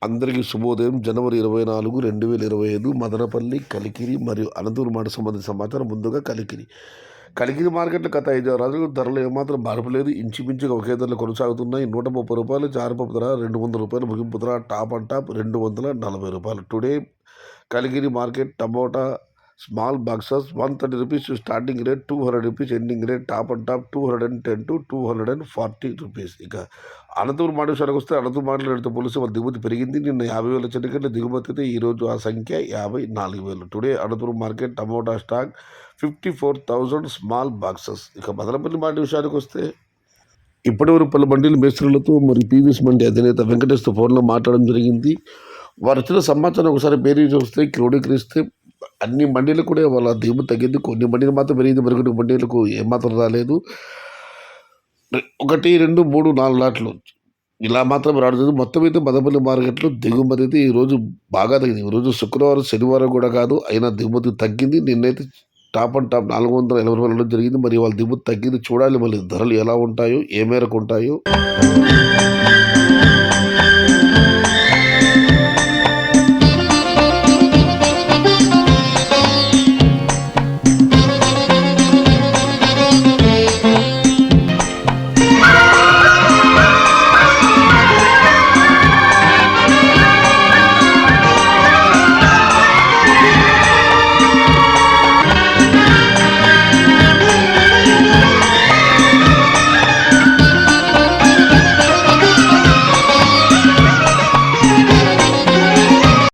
అందరికీ శుభోదయం. జనవరి 24, 2025 మదనపల్లి, కలికిరి మరియు అనంతపురం మాట సంబంధించిన సమాచారం. ముందుగా కలికిరి మార్కెట్లో గత 5 రోజులు ధరలు ఏమాత్రం మార్పు లేదు. ఇంచుమించుగా ఒకే ధరలు కొనసాగుతున్నాయి. 130 రూపాయలు చారుపప్పు ధర, 200 రూపాయలు ముగింపు ధర, టాప్ అండ్ టాప్ 240 రూపాయలు. Today Kalikiri market tomato small boxes 130 rupees starting rate, 200 rupees ending rate, top and top 210 to 240 rupees. ఇక అనంతపురం మాట విషయానికి వస్తే అనంతపురం మాటల రేటుతో పోలిస్తే వాళ్ళ దిగుమతి పెరిగింది. నిన్న 50,000 చెట్టుకెళ్ళి దిగుమతి అయితే ఈరోజు ఆ సంఖ్య 54,000. Today Anantapuram market tomato stock 54,000 small boxes. ఇక మదనపల్లి మాట విషయానికి వస్తే ఇప్పటివరకు పలు మండీల మేస్త్రులతో మరియు పీవీఎస్ మండి అధినేత వెంకటేష్తో ఫోన్లో మాట్లాడడం జరిగింది. వారు వచ్చిన సమాచారం ఒకసారి బేరీ చూస్తే క్రోడీకరిస్తే అన్ని మండీలకు కూడా వాళ్ళ దిగుమతి తగ్గింది. కొన్ని మండీలు మాత్రం పెరిగింది, మరికొన్ని మండీలకు ఏమాత్రం రాలేదు. 1, 2, 3, 4 లాట్లు ఇలా మాత్రం రావడం. మొత్తం అయితే మదనపల్లి మార్కెట్లో దిగుమతి అయితే ఈరోజు బాగా తగ్గింది. ఈరోజు శుక్రవారం, శనివారం కూడా కాదు, అయినా దిగుమతి తగ్గింది. నిన్నైతే టాప్ అండ్ టాప్ 480 రూపాయలు జరిగింది. మరి వాళ్ళ దిగుమతి తగ్గింది. చూడాలి మళ్ళీ ధరలు ఎలా ఉంటాయో, ఏ మేరకు ఉంటాయో.